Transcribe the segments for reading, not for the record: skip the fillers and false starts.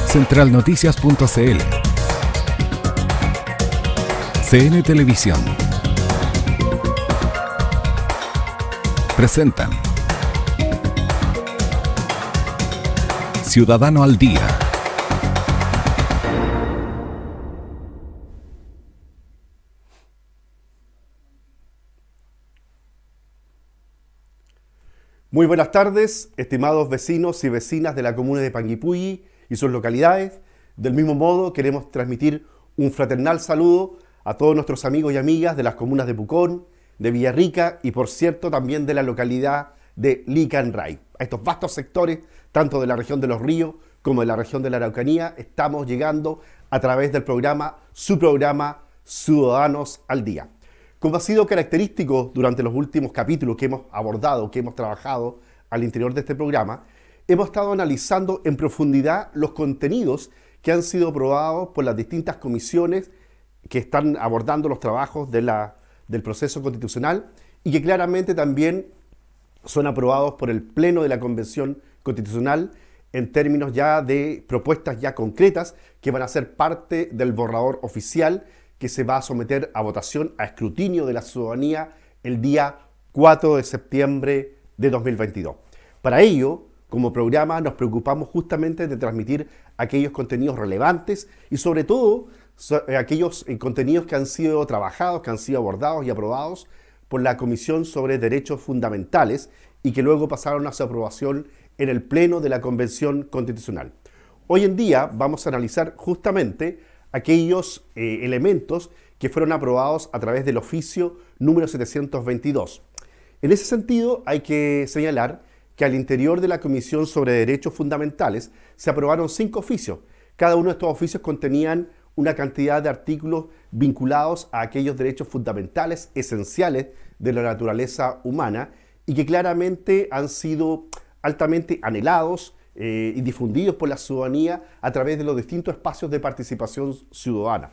Centralnoticias.cl, CN Televisión presentan Ciudadano al Día. Muy buenas tardes, estimados vecinos y vecinas de la comuna de Panguipulli y sus localidades. Del mismo modo, queremos transmitir un fraternal saludo a todos nuestros amigos y amigas de las comunas de Pucón, de Villarrica y, por cierto, también de la localidad de Licanray. A estos vastos sectores, tanto de la región de Los Ríos como de la región de la Araucanía, estamos llegando a través del programa, su programa Ciudadanos al Día. Como ha sido característico durante los últimos capítulos que hemos abordado, que hemos trabajado al interior de este programa, hemos estado analizando en profundidad los contenidos que han sido aprobados por las distintas comisiones que están abordando los trabajos del proceso constitucional y que claramente también son aprobados por el Pleno de la Convención Constitucional en términos ya de propuestas ya concretas que van a ser parte del borrador oficial que se va a someter a votación, a escrutinio de la ciudadanía el día 4 de septiembre de 2022. Para ello, como programa, nos preocupamos justamente de transmitir aquellos contenidos relevantes y sobre todo aquellos contenidos que han sido trabajados, que han sido abordados y aprobados por la Comisión sobre Derechos Fundamentales y que luego pasaron a su aprobación en el Pleno de la Convención Constitucional. Hoy en día vamos a analizar justamente aquellos elementos que fueron aprobados a través del oficio número 722. En ese sentido, hay que señalar que al interior de la Comisión sobre Derechos Fundamentales se aprobaron 5 oficios. Cada uno de estos oficios contenían una cantidad de artículos vinculados a aquellos derechos fundamentales esenciales de la naturaleza humana y que claramente han sido altamente anhelados y difundidos por la ciudadanía a través de los distintos espacios de participación ciudadana.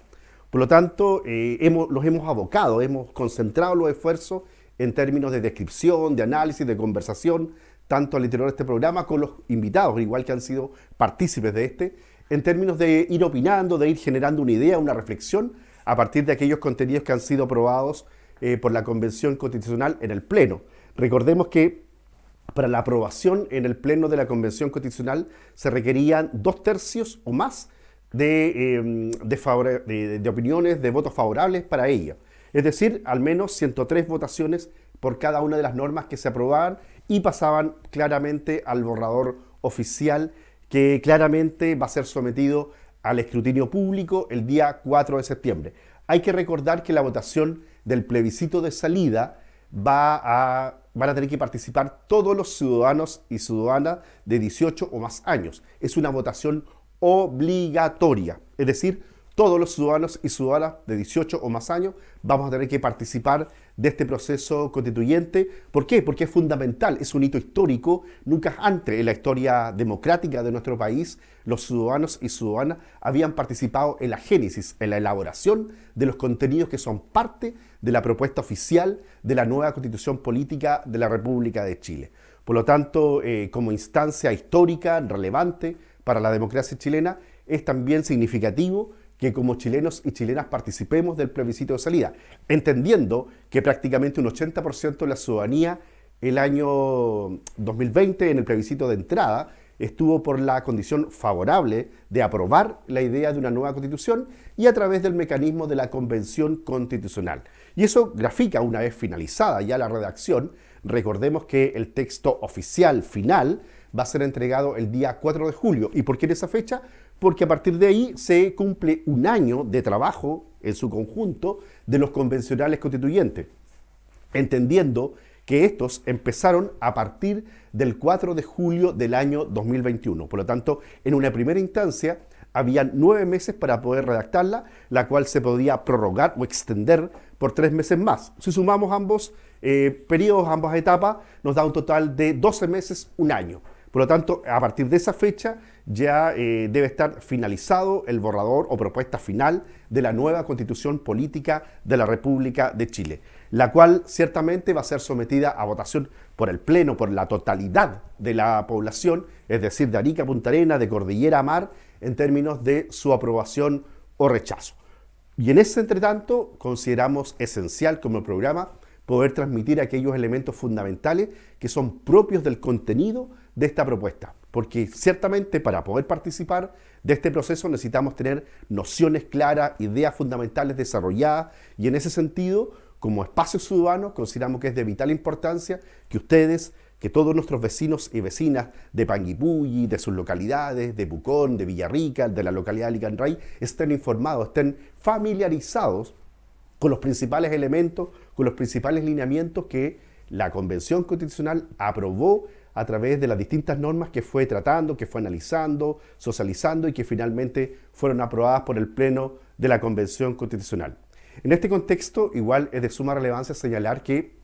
Por lo tanto, los hemos abocado, hemos concentrado los esfuerzos en términos de descripción, de análisis, de conversación, tanto al interior de este programa con los invitados, igual que han sido partícipes de este, en términos de ir opinando, de ir generando una idea, una reflexión a partir de aquellos contenidos que han sido aprobados por la Convención Constitucional en el Pleno. Recordemos que para la aprobación en el Pleno de la Convención Constitucional se requerían 2/3 o más de opiniones, de votos favorables para ella. Es decir, al menos 103 votaciones por cada una de las normas que se aprobaban y pasaban claramente al borrador oficial que claramente va a ser sometido al escrutinio público el día 4 de septiembre. Hay que recordar que la votación del plebiscito de salida van a tener que participar todos los ciudadanos y ciudadanas de 18 o más años. Es una votación obligatoria, es decir, todos los ciudadanos y ciudadanas de 18 o más años vamos a tener que participar de este proceso constituyente. ¿Por qué? Porque es fundamental, es un hito histórico. Nunca antes en la historia democrática de nuestro país los ciudadanos y ciudadanas habían participado en la génesis, en la elaboración de los contenidos que son parte de la propuesta oficial de la nueva Constitución Política de la República de Chile. Por lo tanto, como instancia histórica relevante para la democracia chilena, es también significativo que como chilenos y chilenas participemos del plebiscito de salida, entendiendo que prácticamente un 80% de la ciudadanía el año 2020 en el plebiscito de entrada estuvo por la condición favorable de aprobar la idea de una nueva constitución y a través del mecanismo de la Convención Constitucional. Y eso grafica, una vez finalizada ya la redacción, recordemos que el texto oficial final va a ser entregado el día 4 de julio. ¿Y por qué en esa fecha? Porque a partir de ahí se cumple un año de trabajo en su conjunto de los convencionales constituyentes, entendiendo que estos empezaron a partir del 4 de julio del año 2021. Por lo tanto, en una primera instancia, habían 9 meses para poder redactarla, la cual se podía prorrogar o extender por 3 meses más. Si sumamos ambos periodos, ambas etapas, nos da un total de 12 meses, un año. Por lo tanto, a partir de esa fecha ya debe estar finalizado el borrador o propuesta final de la nueva Constitución Política de la República de Chile, la cual ciertamente va a ser sometida a votación por el Pleno, por la totalidad de la población, es decir, de Arica a Punta Arenas, de Cordillera a Mar, en términos de su aprobación o rechazo. Y en ese entretanto consideramos esencial como programa poder transmitir aquellos elementos fundamentales que son propios del contenido de esta propuesta. Porque ciertamente para poder participar de este proceso necesitamos tener nociones claras, ideas fundamentales desarrolladas, y en ese sentido, como espacio ciudadano, consideramos que es de vital importancia que ustedes, que todos nuestros vecinos y vecinas de Panguipulli, de sus localidades, de Pucón, de Villarrica, de la localidad de Licanray, estén informados, estén familiarizados con los principales elementos, con los principales lineamientos que la Convención Constitucional aprobó a través de las distintas normas que fue tratando, que fue analizando, socializando y que finalmente fueron aprobadas por el Pleno de la Convención Constitucional. En este contexto, igual es de suma relevancia señalar que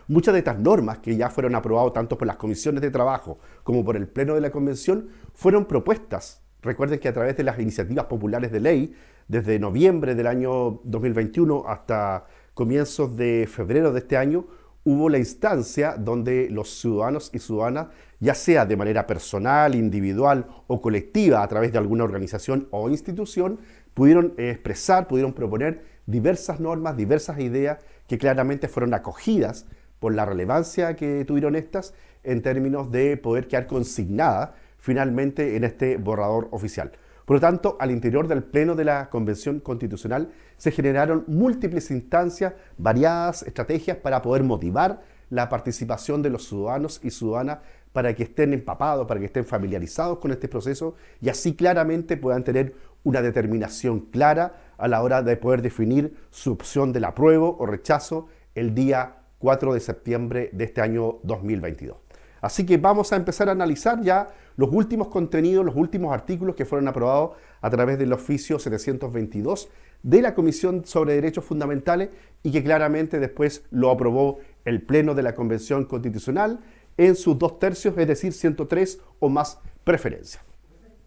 muchas de estas normas que ya fueron aprobadas tanto por las comisiones de trabajo como por el Pleno de la Convención fueron propuestas. Recuerden que a través de las iniciativas populares de ley, desde noviembre del año 2021 hasta comienzos de febrero de este año, hubo la instancia donde los ciudadanos y ciudadanas, ya sea de manera personal, individual o colectiva a través de alguna organización o institución, pudieron expresar, pudieron proponer diversas normas, diversas ideas que claramente fueron acogidas por la relevancia que tuvieron estas en términos de poder quedar consignadas finalmente en este borrador oficial. Por lo tanto, al interior del Pleno de la Convención Constitucional se generaron múltiples instancias, variadas estrategias para poder motivar la participación de los ciudadanos y ciudadanas para que estén empapados, para que estén familiarizados con este proceso y así claramente puedan tener una determinación clara a la hora de poder definir su opción del apruebo o rechazo el día 4 de septiembre de este año 2022. Así que vamos a empezar a analizar ya los últimos contenidos, los últimos artículos que fueron aprobados a través del oficio 722 de la Comisión sobre Derechos Fundamentales y que claramente después lo aprobó el Pleno de la Convención Constitucional en sus 2/3, es decir, 103 o más preferencias.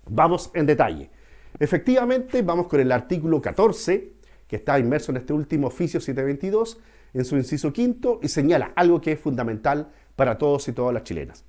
Vamos en detalle. Efectivamente, vamos con el artículo 14, que está inmerso en este último oficio 722, en su inciso quinto, y señala algo que es fundamental para todos y todas las chilenas.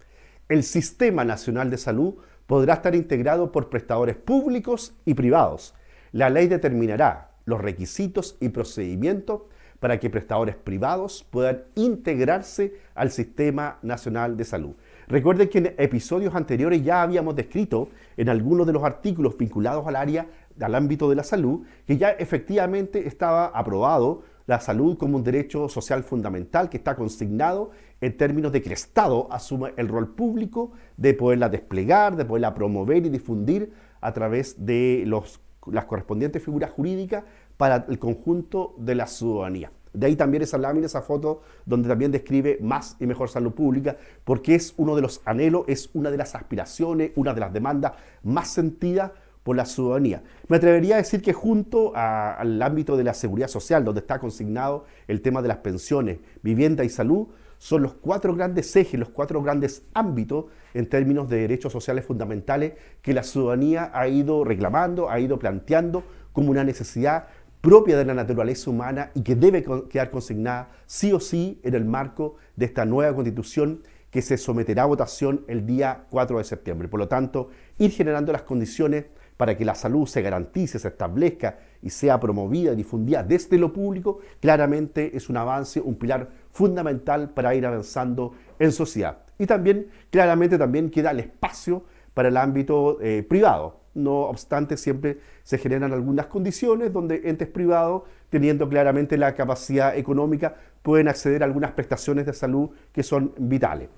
El Sistema Nacional de Salud podrá estar integrado por prestadores públicos y privados. La ley determinará los requisitos y procedimientos para que prestadores privados puedan integrarse al Sistema Nacional de Salud. Recuerden que en episodios anteriores ya habíamos descrito en algunos de los artículos vinculados al ámbito de la salud, que ya efectivamente estaba aprobado la salud como un derecho social fundamental que está consignado en términos de que el Estado asume el rol público de poderla desplegar, de poderla promover y difundir a través de las correspondientes figuras jurídicas para el conjunto de la ciudadanía. De ahí también esa lámina, esa foto, donde también describe más y mejor salud pública, porque es uno de los anhelos, es una de las aspiraciones, una de las demandas más sentidas por la ciudadanía. Me atrevería a decir que junto al ámbito de la seguridad social, donde está consignado el tema de las pensiones, vivienda y salud, son los 4 grandes ejes, los 4 grandes ámbitos en términos de derechos sociales fundamentales que la ciudadanía ha ido reclamando, ha ido planteando como una necesidad propia de la naturaleza humana y que debe quedar consignada sí o sí en el marco de esta nueva Constitución que se someterá a votación el día 4 de septiembre. Por lo tanto, ir generando las condiciones para que la salud se garantice, se establezca y sea promovida y difundida desde lo público, claramente es un avance, un pilar fundamental para ir avanzando en sociedad. Y también, claramente, también queda el espacio para el ámbito privado. No obstante, siempre se generan algunas condiciones donde entes privados, teniendo claramente la capacidad económica, pueden acceder a algunas prestaciones de salud que son vitales.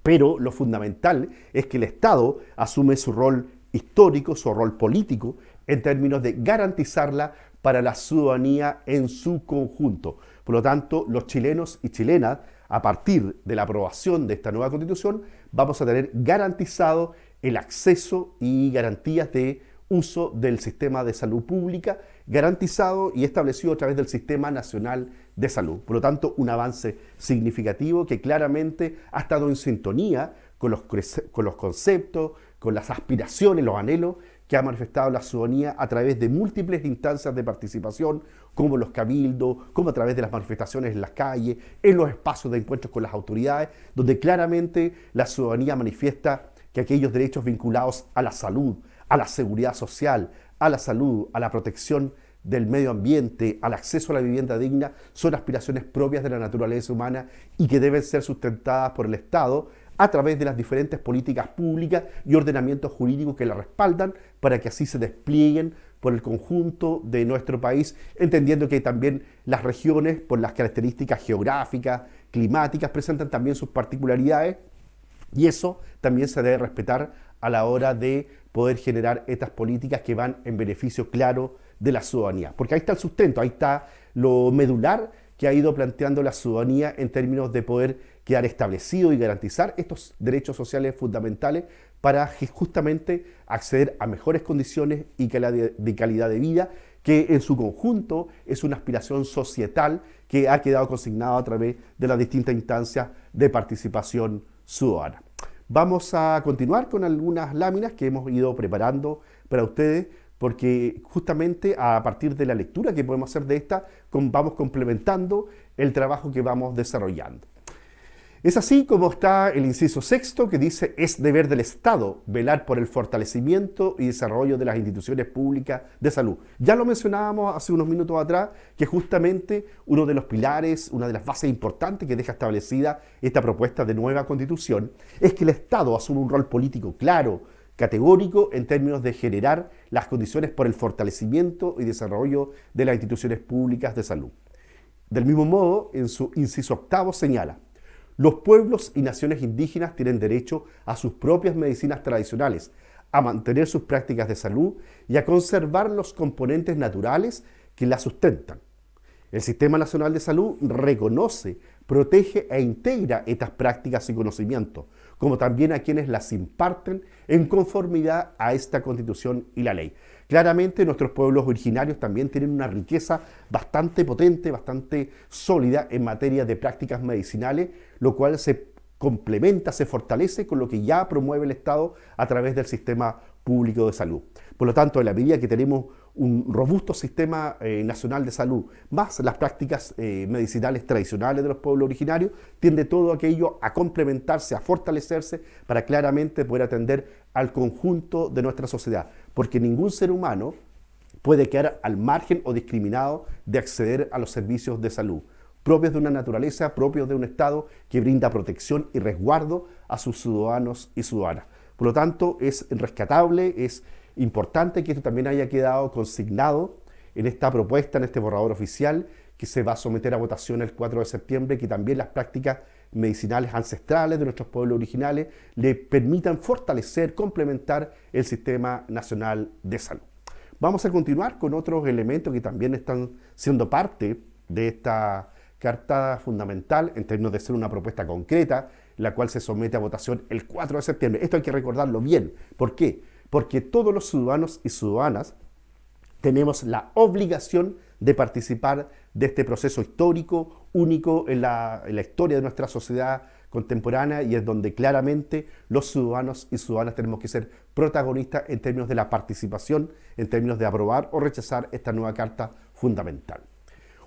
Pero lo fundamental es que el Estado asume su rol histórico, su rol político, en términos de garantizarla para la ciudadanía en su conjunto. Por lo tanto, los chilenos y chilenas, a partir de la aprobación de esta nueva Constitución, vamos a tener garantizado el acceso y garantías de uso del sistema de salud pública, garantizado y establecido a través del Sistema Nacional de Salud. Por lo tanto, un avance significativo que claramente ha estado en sintonía con los conceptos, con las aspiraciones, los anhelos que ha manifestado la ciudadanía a través de múltiples instancias de participación, como los cabildos, como a través de las manifestaciones en las calles, en los espacios de encuentros con las autoridades, donde claramente la ciudadanía manifiesta que aquellos derechos vinculados a la salud, a la seguridad social, a la salud, a la protección del medio ambiente, al acceso a la vivienda digna, son aspiraciones propias de la naturaleza humana y que deben ser sustentadas por el Estado a través de las diferentes políticas públicas y ordenamientos jurídicos que la respaldan para que así se desplieguen por el conjunto de nuestro país, entendiendo que también las regiones, por las características geográficas, climáticas, presentan también sus particularidades y eso también se debe respetar a la hora de poder generar estas políticas que van en beneficio claro de la ciudadanía. Porque ahí está el sustento, ahí está lo medular que ha ido planteando la ciudadanía en términos de poder quedar establecido y garantizar estos derechos sociales fundamentales para justamente acceder a mejores condiciones y calidad de vida, que en su conjunto es una aspiración societal que ha quedado consignada a través de las distintas instancias de participación ciudadana. Vamos a continuar con algunas láminas que hemos ido preparando para ustedes, porque justamente a partir de la lectura que podemos hacer de esta, vamos complementando el trabajo que vamos desarrollando. Es así como está el inciso sexto, que dice: es deber del Estado velar por el fortalecimiento y desarrollo de las instituciones públicas de salud. Ya lo mencionábamos hace unos minutos atrás, que justamente uno de los pilares, una de las bases importantes que deja establecida esta propuesta de nueva Constitución, es que el Estado asume un rol político claro, categórico, en términos de generar las condiciones por el fortalecimiento y desarrollo de las instituciones públicas de salud. Del mismo modo, en su inciso octavo señala: los pueblos y naciones indígenas tienen derecho a sus propias medicinas tradicionales, a mantener sus prácticas de salud y a conservar los componentes naturales que las sustentan. El Sistema Nacional de Salud reconoce, protege e integra estas prácticas y conocimientos, como también a quienes las imparten en conformidad a esta Constitución y la ley. Claramente nuestros pueblos originarios también tienen una riqueza bastante potente, bastante sólida en materia de prácticas medicinales, lo cual se complementa, se fortalece con lo que ya promueve el Estado a través del sistema público de salud. Por lo tanto, en la medida que tenemos un robusto sistema nacional de salud, más las prácticas medicinales tradicionales de los pueblos originarios, tiende todo aquello a complementarse, a fortalecerse, para claramente poder atender al conjunto de nuestra sociedad, porque ningún ser humano puede quedar al margen o discriminado de acceder a los servicios de salud, propios de una naturaleza, propios de un Estado que brinda protección y resguardo a sus ciudadanos y ciudadanas. Por lo tanto, es rescatable, es importante que esto también haya quedado consignado en esta propuesta, en este borrador oficial, que se va a someter a votación el 4 de septiembre, que también las prácticas medicinales ancestrales de nuestros pueblos originales le permitan fortalecer, complementar el Sistema Nacional de Salud. Vamos a continuar con otros elementos que también están siendo parte de esta Carta Fundamental, en términos de ser una propuesta concreta, la cual se somete a votación el 4 de septiembre. Esto hay que recordarlo bien. ¿Por qué? Porque todos los ciudadanos y ciudadanas tenemos la obligación de participar de este proceso histórico, único en la historia de nuestra sociedad contemporánea, y es donde claramente los ciudadanos y ciudadanas tenemos que ser protagonistas en términos de la participación, en términos de aprobar o rechazar esta nueva Carta Fundamental.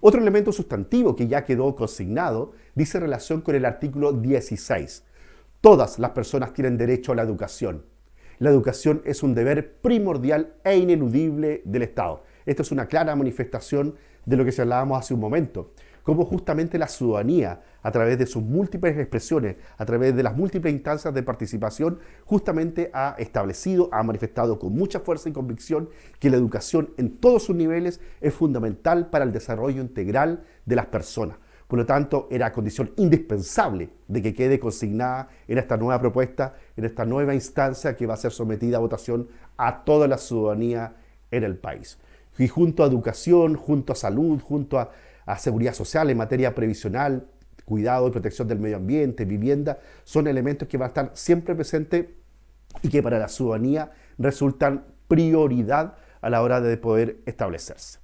Otro elemento sustantivo que ya quedó consignado dice relación con el artículo 16. Todas las personas tienen derecho a la educación. La educación es un deber primordial e ineludible del Estado. Esto es una clara manifestación de lo que hablábamos hace un momento, cómo justamente la ciudadanía, a través de sus múltiples expresiones, a través de las múltiples instancias de participación, justamente ha establecido, ha manifestado con mucha fuerza y convicción que la educación en todos sus niveles es fundamental para el desarrollo integral de las personas. Por lo tanto, era condición indispensable de que quede consignada en esta nueva propuesta, en esta nueva instancia que va a ser sometida a votación a toda la ciudadanía en el país. Y junto a educación, junto a salud, junto a seguridad social en materia previsional, cuidado y protección del medio ambiente, vivienda, son elementos que van a estar siempre presentes y que para la ciudadanía resultan prioridad a la hora de poder establecerse.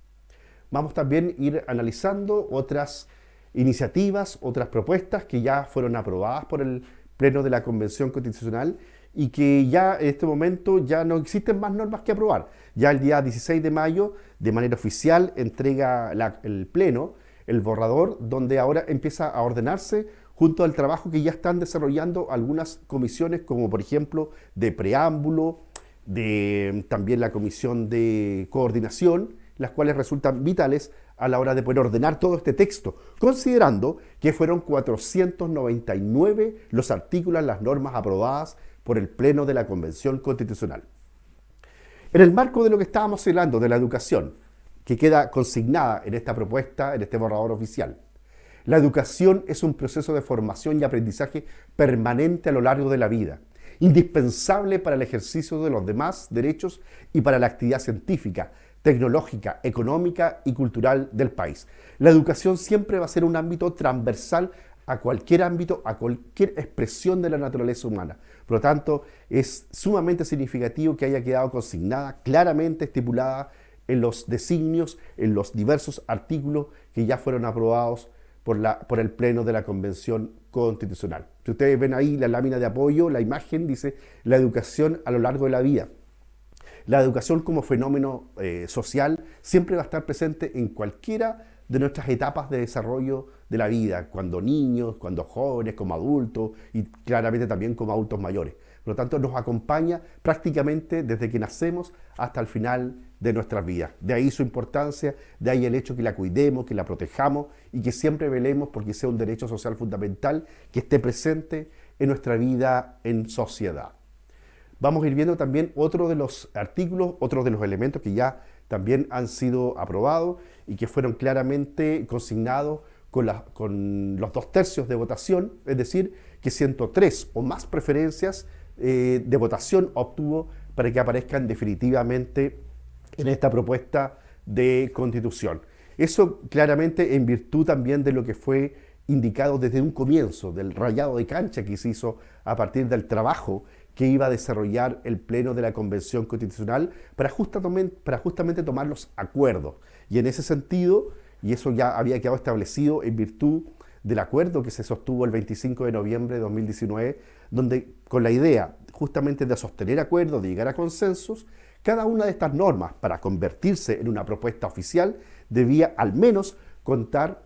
Vamos también a ir analizando otras iniciativas, otras propuestas que ya fueron aprobadas por el Pleno de la Convención Constitucional y que ya en este momento ya no existen más normas que aprobar. Ya el día 16 de mayo, de manera oficial, entrega el Pleno el borrador, donde ahora empieza a ordenarse junto al trabajo que ya están desarrollando algunas comisiones, como por ejemplo de preámbulo, de también la comisión de coordinación, las cuales resultan vitales a la hora de poder ordenar todo este texto, considerando que fueron 499 los artículos, las normas aprobadas por el Pleno de la Convención Constitucional. En el marco de lo que estábamos hablando, de la educación, que queda consignada en esta propuesta, en este borrador oficial, la educación es un proceso de formación y aprendizaje permanente a lo largo de la vida, indispensable para el ejercicio de los demás derechos y para la actividad científica, tecnológica, económica y cultural del país. La educación siempre va a ser un ámbito transversal a cualquier ámbito, a cualquier expresión de la naturaleza humana. Por lo tanto, es sumamente significativo que haya quedado consignada, claramente estipulada en los designios, en los diversos artículos que ya fueron aprobados por el Pleno de la Convención Constitucional. Si ustedes ven ahí la lámina de apoyo, la imagen dice la educación a lo largo de la vida. La educación como fenómeno social siempre va a estar presente en cualquiera de nuestras etapas de desarrollo de la vida, cuando niños, cuando jóvenes, como adultos y claramente también como adultos mayores. Por lo tanto, nos acompaña prácticamente desde que nacemos hasta el final de nuestras vidas. De ahí su importancia, de ahí el hecho que la cuidemos, que la protejamos y que siempre velemos porque sea un derecho social fundamental que esté presente en nuestra vida en sociedad. Vamos a ir viendo también otro de los artículos, otros de los elementos que ya también han sido aprobados y que fueron claramente consignados con los 2/3 de votación, es decir, que 103 o más preferencias de votación obtuvo para que aparezcan definitivamente en esta propuesta de constitución. Eso claramente en virtud también de lo que fue indicado desde un comienzo, del rayado de cancha que se hizo a partir del trabajo que iba a desarrollar el Pleno de la Convención Constitucional para justamente tomar los acuerdos. Y en ese sentido, y eso ya había quedado establecido en virtud del acuerdo que se sostuvo el 25 de noviembre de 2019, donde con la idea justamente de sostener acuerdos, de llegar a consensos, cada una de estas normas, para convertirse en una propuesta oficial, debía al menos contar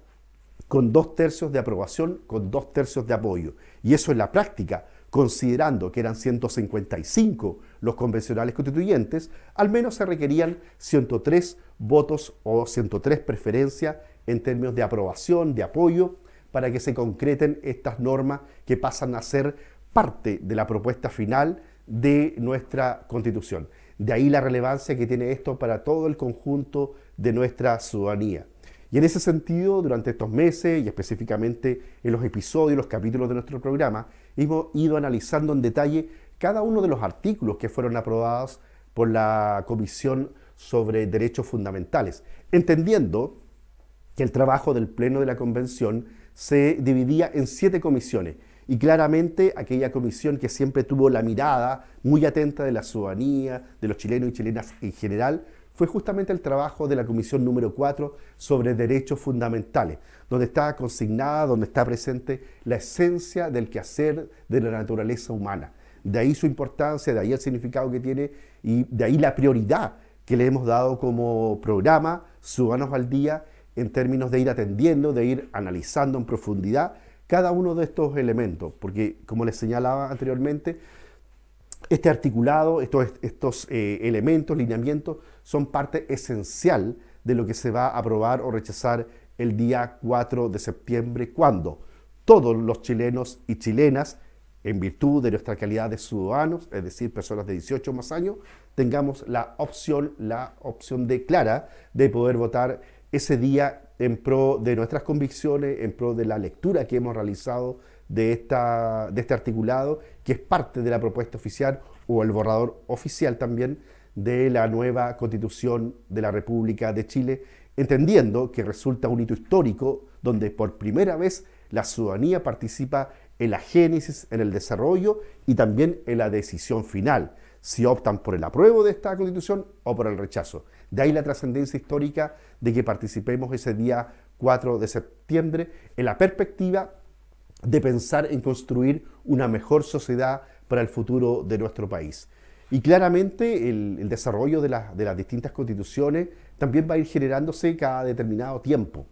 con 2/3 de aprobación, con 2/3 de apoyo. Y eso en la práctica, considerando que eran 155 los convencionales constituyentes, al menos se requerían 103 votos o 103 preferencias en términos de aprobación, de apoyo, para que se concreten estas normas que pasan a ser parte de la propuesta final de nuestra Constitución. De ahí la relevancia que tiene esto para todo el conjunto de nuestra ciudadanía. Y en ese sentido, durante estos meses y específicamente en los episodios, los capítulos de nuestro programa, hemos ido analizando en detalle cada uno de los artículos que fueron aprobados por la Comisión sobre Derechos Fundamentales, entendiendo que el trabajo del Pleno de la Convención se dividía en 7 comisiones. Y claramente aquella comisión que siempre tuvo la mirada muy atenta de la ciudadanía, de los chilenos y chilenas en general, fue justamente el trabajo de la comisión número 4 sobre derechos fundamentales, donde está consignada, donde está presente la esencia del quehacer de la naturaleza humana. De ahí su importancia, de ahí el significado que tiene y de ahí la prioridad que le hemos dado como programa Ciudadanos al Día en términos de ir atendiendo, de ir analizando en profundidad cada uno de estos elementos, porque como les señalaba anteriormente, este articulado, estos elementos, lineamientos, son parte esencial de lo que se va a aprobar o rechazar el día 4 de septiembre, cuando todos los chilenos y chilenas, en virtud de nuestra calidad de ciudadanos, es decir, personas de 18 o más años, tengamos la opción de clara de poder votar ese día en pro de nuestras convicciones, en pro de la lectura que hemos realizado de este articulado, que es parte de la propuesta oficial o el borrador oficial también de la nueva Constitución de la República de Chile, entendiendo que resulta un hito histórico donde por primera vez la ciudadanía participa en la génesis, en el desarrollo y también en la decisión final, si optan por el apruebo de esta Constitución o por el rechazo. De ahí la trascendencia histórica de que participemos ese día 4 de septiembre en la perspectiva de pensar en construir una mejor sociedad para el futuro de nuestro país. Y claramente el desarrollo de las distintas constituciones también va a ir generándose cada determinado tiempo.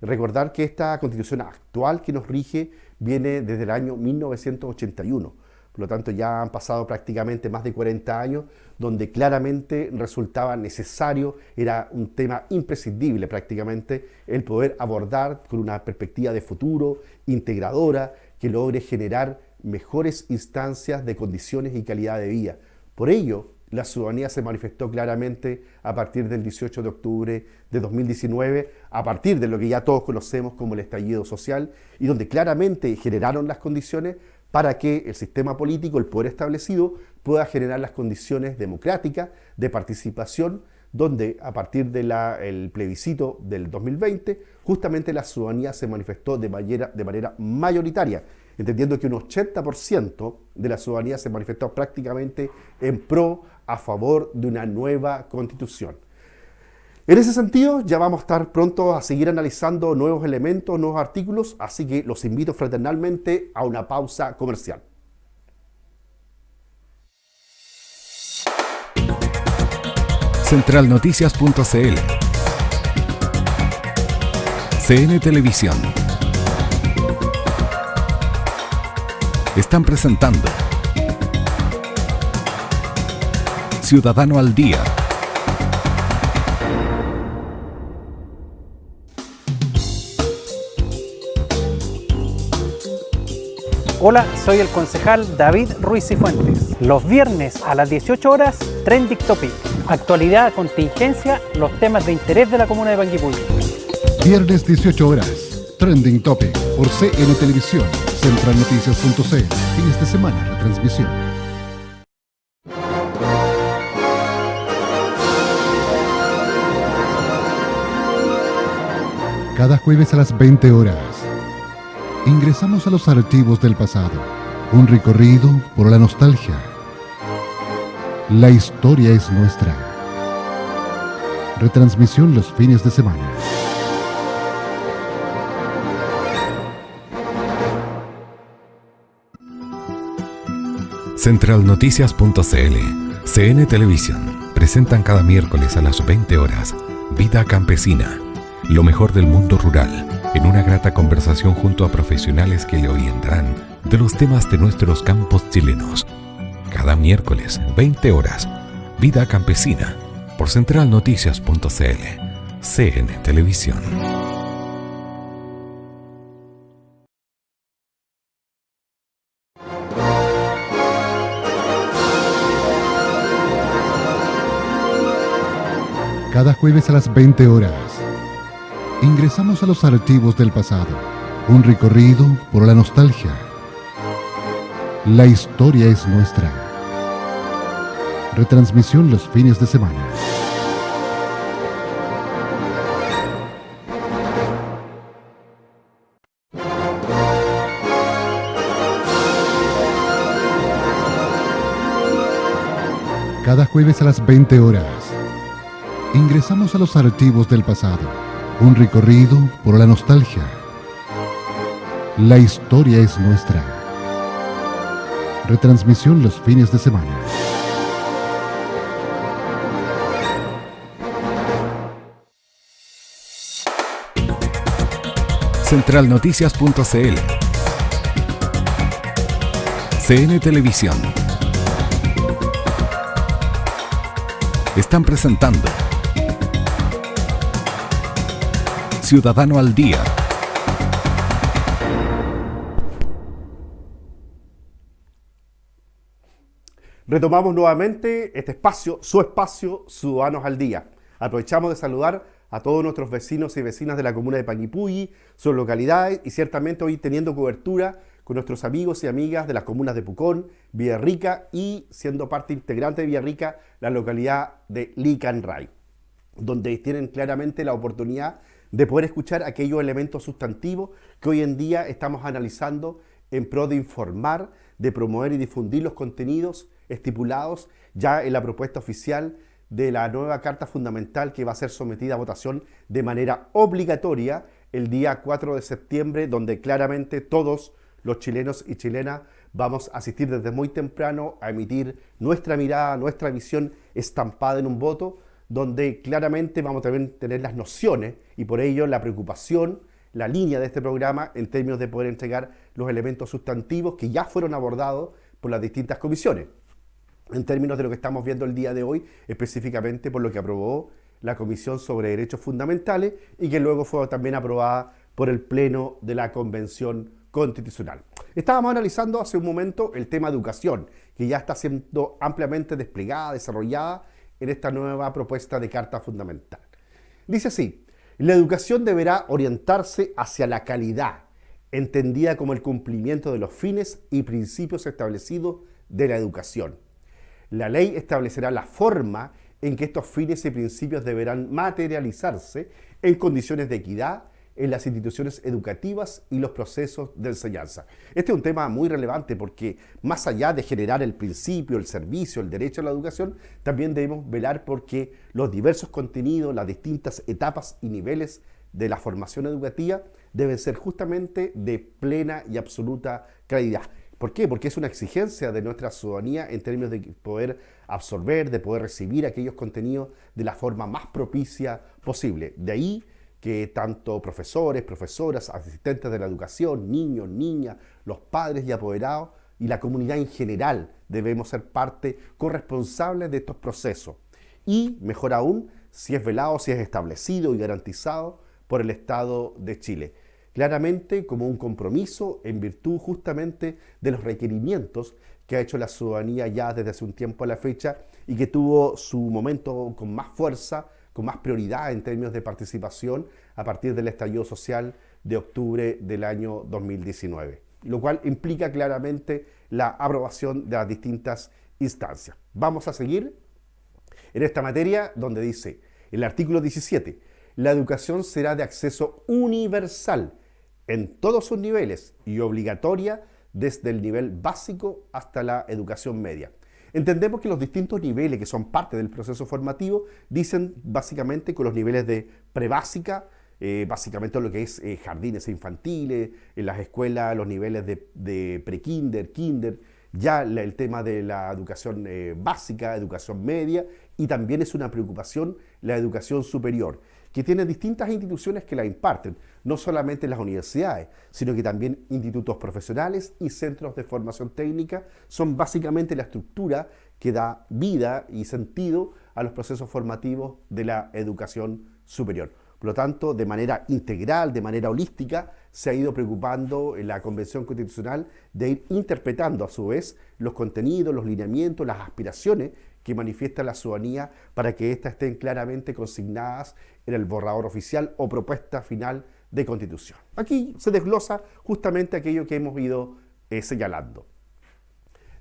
Recordar que esta constitución actual que nos rige viene desde el año 1981. Por lo tanto, ya han pasado prácticamente más de 40 años, donde claramente resultaba necesario, era un tema imprescindible prácticamente, el poder abordar con una perspectiva de futuro, integradora, que logre generar mejores instancias de condiciones y calidad de vida. Por ello, la ciudadanía se manifestó claramente a partir del 18 de octubre de 2019, a partir de lo que ya todos conocemos como el estallido social, y donde claramente generaron las condiciones para que el sistema político, el poder establecido, pueda generar las condiciones democráticas de participación, donde a partir del plebiscito del 2020, justamente la ciudadanía se manifestó de manera mayoritaria, entendiendo que un 80% de la ciudadanía se manifestó prácticamente en pro, a favor de una nueva constitución. En ese sentido, ya vamos a estar pronto a seguir analizando nuevos elementos, nuevos artículos, así que los invito fraternalmente a una pausa comercial. Centralnoticias.cl CN Televisión están presentando Ciudadano al Día. Hola, soy el concejal David Ruiz y Fuentes. Los viernes a las 18 horas, Trending Topic. Actualidad, contingencia, los temas de interés de la comuna de Panguipulli. Viernes 18 horas, Trending Topic por CN Televisión, centralnoticias.cl. Fines de semana, retransmisión. Cada jueves a las 20 horas, ingresamos a los archivos del pasado. Un recorrido por la nostalgia. La historia es nuestra. Retransmisión los fines de semana. Centralnoticias.cl CN Televisión presentan cada miércoles a las 20 horas Vida Campesina, lo mejor del mundo rural, en una grata conversación junto a profesionales que le orientarán de los temas de nuestros campos chilenos. Cada miércoles, 20 horas, Vida Campesina, por centralnoticias.cl, CN Televisión. Cada jueves a las 20 horas, ingresamos a los archivos del pasado. Un recorrido por la nostalgia. La historia es nuestra. Retransmisión los fines de semana. Cada jueves a las 20 horas, ingresamos a los archivos del pasado. Un recorrido por la nostalgia. La historia es nuestra. Retransmisión los fines de semana. Centralnoticias.cl CN Televisión están presentando Ciudadano al Día. Retomamos nuevamente este espacio, Ciudadanos al Día. Aprovechamos de saludar a todos nuestros vecinos y vecinas de la comuna de Panguipulli, sus localidades, y ciertamente hoy teniendo cobertura con nuestros amigos y amigas de las comunas de Pucón, Villarrica y, siendo parte integrante de Villarrica, la localidad de Licanray, donde tienen claramente la oportunidad de poder escuchar aquellos elementos sustantivos que hoy en día estamos analizando en pro de informar, de promover y difundir los contenidos estipulados ya en la propuesta oficial de la nueva Carta Fundamental que va a ser sometida a votación de manera obligatoria el día 4 de septiembre, donde claramente todos los chilenos y chilenas vamos a asistir desde muy temprano a emitir nuestra mirada, nuestra visión estampada en un voto, donde claramente vamos a también tener las nociones y por ello la preocupación, la línea de este programa en términos de poder entregar los elementos sustantivos que ya fueron abordados por las distintas comisiones, en términos de lo que estamos viendo el día de hoy, específicamente por lo que aprobó la Comisión sobre Derechos Fundamentales y que luego fue también aprobada por el Pleno de la Convención Constitucional. Estábamos analizando hace un momento el tema educación, que ya está siendo ampliamente desplegada, desarrollada en esta nueva propuesta de Carta Fundamental. Dice así: la educación deberá orientarse hacia la calidad, entendida como el cumplimiento de los fines y principios establecidos de la educación. La ley establecerá la forma en que estos fines y principios deberán materializarse en condiciones de equidad en las instituciones educativas y los procesos de enseñanza. Este es un tema muy relevante porque más allá de generar el principio, el servicio, el derecho a la educación, también debemos velar porque los diversos contenidos, las distintas etapas y niveles de la formación educativa deben ser justamente de plena y absoluta calidad. ¿Por qué? Porque es una exigencia de nuestra ciudadanía en términos de poder absorber, de poder recibir aquellos contenidos de la forma más propicia posible. De ahí que tanto profesores, profesoras, asistentes de la educación, niños, niñas, los padres y apoderados y la comunidad en general debemos ser parte corresponsable de estos procesos. Y, mejor aún, si es velado, si es establecido y garantizado por el Estado de Chile. Claramente como un compromiso en virtud justamente de los requerimientos que ha hecho la ciudadanía ya desde hace un tiempo a la fecha y que tuvo su momento con más fuerza, con más prioridad en términos de participación a partir del estallido social de octubre del año 2019, lo cual implica claramente la aprobación de las distintas instancias. Vamos a seguir en esta materia donde dice, el artículo 17, la educación será de acceso universal en todos sus niveles y obligatoria desde el nivel básico hasta la educación media. Entendemos que los distintos niveles que son parte del proceso formativo dicen básicamente con los niveles de prebásica, básicamente lo que es jardines infantiles, en las escuelas los niveles de prekinder, kinder, ya el tema de la educación básica, educación media y también es una preocupación la educación superior, que tiene distintas instituciones que la imparten, no solamente las universidades, sino que también institutos profesionales y centros de formación técnica son básicamente la estructura que da vida y sentido a los procesos formativos de la educación superior. Por lo tanto, de manera integral, de manera holística, se ha ido preocupando en la Convención Constitucional de ir interpretando a su vez los contenidos, los lineamientos, las aspiraciones que manifiesta la ciudadanía para que éstas estén claramente consignadas en el borrador oficial o propuesta final de Constitución. Aquí se desglosa justamente aquello que hemos ido señalando.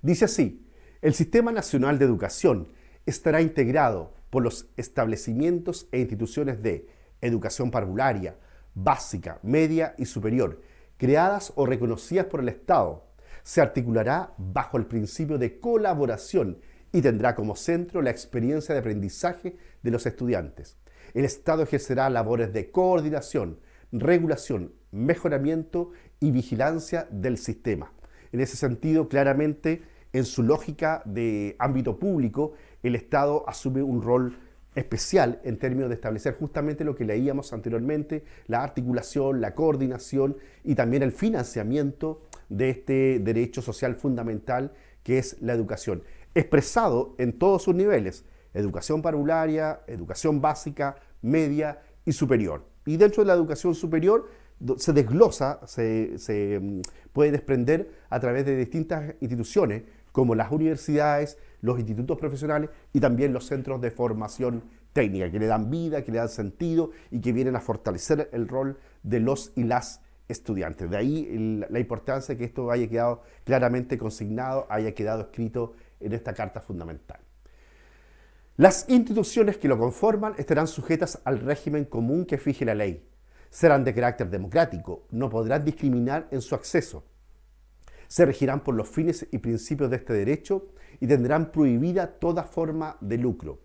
Dice así, el Sistema Nacional de Educación estará integrado por los establecimientos e instituciones de educación parvularia, básica, media y superior, creadas o reconocidas por el Estado. Se articulará bajo el principio de colaboración y tendrá como centro la experiencia de aprendizaje de los estudiantes. El Estado ejercerá labores de coordinación, regulación, mejoramiento y vigilancia del sistema. En ese sentido, claramente, en su lógica de ámbito público, el Estado asume un rol especial en términos de establecer justamente lo que leíamos anteriormente, la articulación, la coordinación y también el financiamiento de este derecho social fundamental que es la educación, expresado en todos sus niveles, educación parvularia, educación básica, media y superior. Y dentro de la educación superior se desglosa, se puede desprender a través de distintas instituciones como las universidades, los institutos profesionales y también los centros de formación técnica que le dan vida, que le dan sentido y que vienen a fortalecer el rol de los y las estudiantes. De ahí la importancia de que esto haya quedado claramente consignado, haya quedado escrito en esta Carta Fundamental. Las instituciones que lo conforman estarán sujetas al régimen común que fije la ley. Serán de carácter democrático, no podrán discriminar en su acceso. Se regirán por los fines y principios de este derecho y tendrán prohibida toda forma de lucro.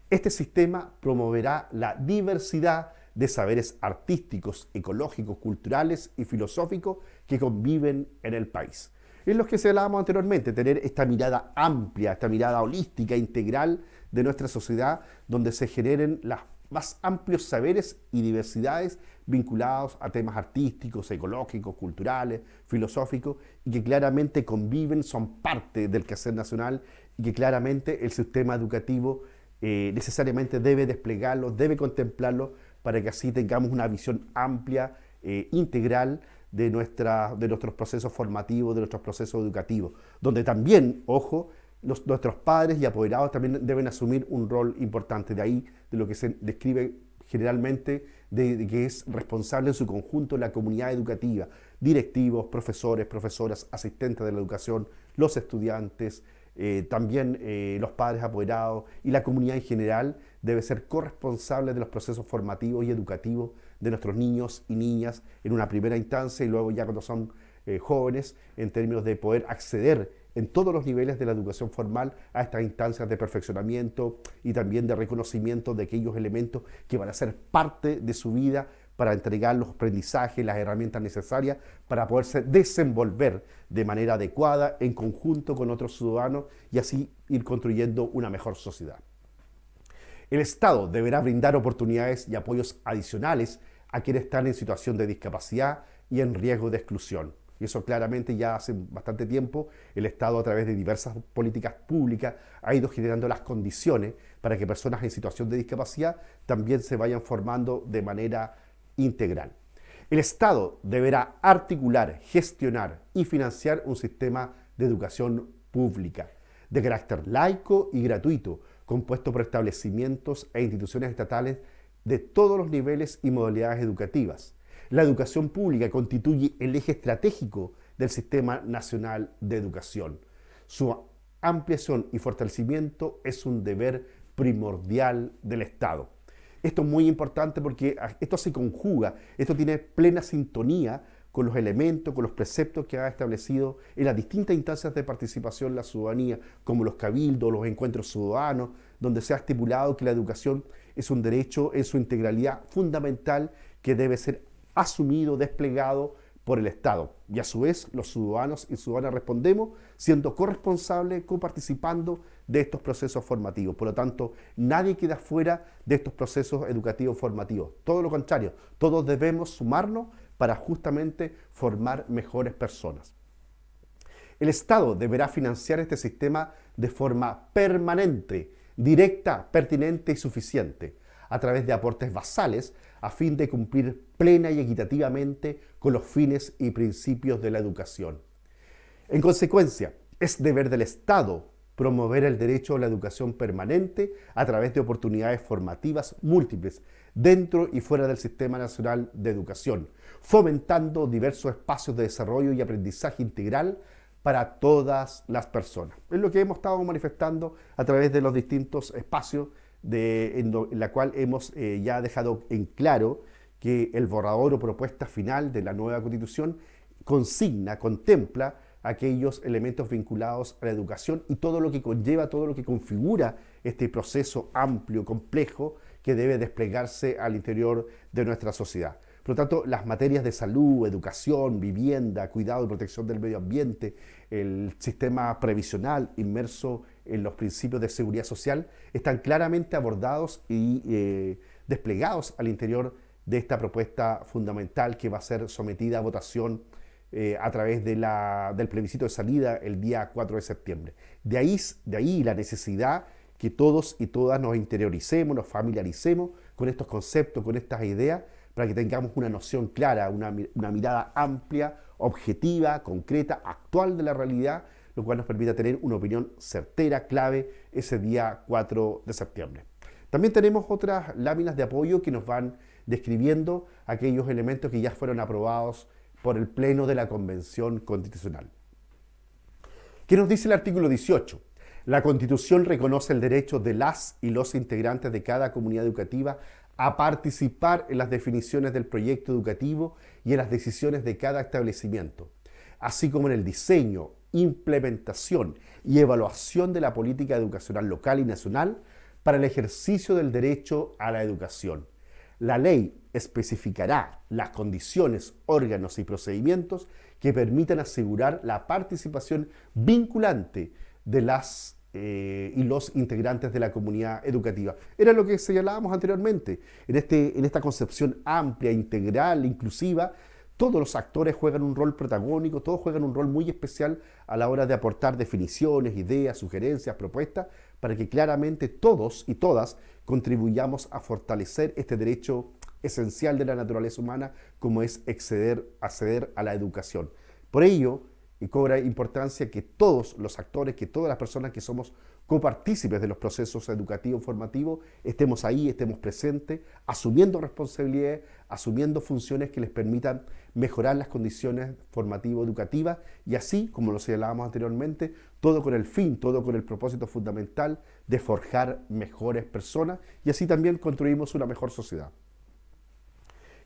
Este sistema promoverá la diversidad de saberes artísticos, ecológicos, culturales y filosóficos que conviven en el país. Es lo que hablábamos anteriormente, tener esta mirada amplia, esta mirada holística, integral de nuestra sociedad, donde se generen los más amplios saberes y diversidades vinculados a temas artísticos, ecológicos, culturales, filosóficos, y que claramente conviven, son parte del quehacer nacional, y que claramente el sistema educativo necesariamente debe desplegarlo, debe contemplarlo, para que así tengamos una visión amplia, integral, de nuestros procesos formativos, de nuestros procesos educativos, donde también, ojo, nuestros padres y apoderados también deben asumir un rol importante. De ahí, de lo que se describe generalmente, de que es responsable en su conjunto la comunidad educativa, directivos, profesores, profesoras, asistentes de la educación, los estudiantes, también los padres apoderados y la comunidad en general debe ser corresponsable de los procesos formativos y educativos de nuestros niños y niñas en una primera instancia, y luego ya cuando son jóvenes, en términos de poder acceder en todos los niveles de la educación formal a estas instancias de perfeccionamiento y también de reconocimiento de aquellos elementos que van a ser parte de su vida, para entregar los aprendizajes, las herramientas necesarias para poderse desenvolver de manera adecuada en conjunto con otros ciudadanos y así ir construyendo una mejor sociedad. El Estado deberá brindar oportunidades y apoyos adicionales a quienes están en situación de discapacidad y en riesgo de exclusión. Y eso claramente ya hace bastante tiempo el Estado, a través de diversas políticas públicas, ha ido generando las condiciones para que personas en situación de discapacidad también se vayan formando de manera integral. El Estado deberá articular, gestionar y financiar un sistema de educación pública de carácter laico y gratuito, compuesto por establecimientos e instituciones estatales de todos los niveles y modalidades educativas. La educación pública constituye el eje estratégico del Sistema Nacional de Educación. Su ampliación y fortalecimiento es un deber primordial del Estado. Esto es muy importante porque esto se conjuga, esto tiene plena sintonía con los elementos, con los preceptos que ha establecido en las distintas instancias de participación la ciudadanía, como los cabildos, los encuentros ciudadanos, donde se ha estipulado que la educación es un derecho en su integralidad fundamental que debe ser asumido, desplegado por el Estado. Y a su vez, los ciudadanos y ciudadanas respondemos siendo corresponsables, coparticipando de estos procesos formativos. Por lo tanto, nadie queda fuera de estos procesos educativos formativos. Todo lo contrario, todos debemos sumarnos para justamente formar mejores personas. El Estado deberá financiar este sistema de forma permanente, directa, pertinente y suficiente, a través de aportes basales, a fin de cumplir plena y equitativamente con los fines y principios de la educación. En consecuencia, es deber del Estado promover el derecho a la educación permanente a través de oportunidades formativas múltiples dentro y fuera del Sistema Nacional de Educación, fomentando diversos espacios de desarrollo y aprendizaje integral para todas las personas. Es lo que hemos estado manifestando a través de los distintos espacios en la cual hemos ya dejado en claro que el borrador o propuesta final de la nueva Constitución contempla aquellos elementos vinculados a la educación y todo lo que conlleva, todo lo que configura este proceso amplio, complejo, que debe desplegarse al interior de nuestra sociedad. Por lo tanto, las materias de salud, educación, vivienda, cuidado y protección del medio ambiente, el sistema previsional inmerso en los principios de seguridad social, están claramente abordados y desplegados al interior de esta propuesta fundamental que va a ser sometida a votación a través del plebiscito de salida el día 4 de septiembre. De ahí la necesidad que todos y todas nos interioricemos, nos familiaricemos con estos conceptos, con estas ideas, para que tengamos una noción clara, una mirada amplia, objetiva, concreta, actual de la realidad, lo cual nos permita tener una opinión certera, clave, ese día 4 de septiembre. También tenemos otras láminas de apoyo que nos van describiendo aquellos elementos que ya fueron aprobados por el Pleno de la Convención Constitucional. ¿Qué nos dice el artículo 18? La Constitución reconoce el derecho de las y los integrantes de cada comunidad educativa a participar en las definiciones del proyecto educativo y en las decisiones de cada establecimiento, así como en el diseño, implementación y evaluación de la política educacional local y nacional para el ejercicio del derecho a la educación. La ley especificará las condiciones, órganos y procedimientos que permitan asegurar la participación vinculante de las y los integrantes de la comunidad educativa. Era lo que señalábamos anteriormente. En esta concepción amplia, integral, inclusiva, todos los actores juegan un rol protagónico, todos juegan un rol muy especial a la hora de aportar definiciones, ideas, sugerencias, propuestas, para que claramente todos y todas contribuyamos a fortalecer este derecho esencial de la naturaleza humana, como es acceder a la educación. Por ello, cobra importancia que todos los actores, que todas las personas que somos copartícipes de los procesos educativos formativos, estemos ahí, estemos presentes, asumiendo responsabilidades, asumiendo funciones que les permitan mejorar las condiciones formativo-educativas y así, como lo señalábamos anteriormente, todo con el fin, todo con el propósito fundamental de forjar mejores personas y así también construimos una mejor sociedad.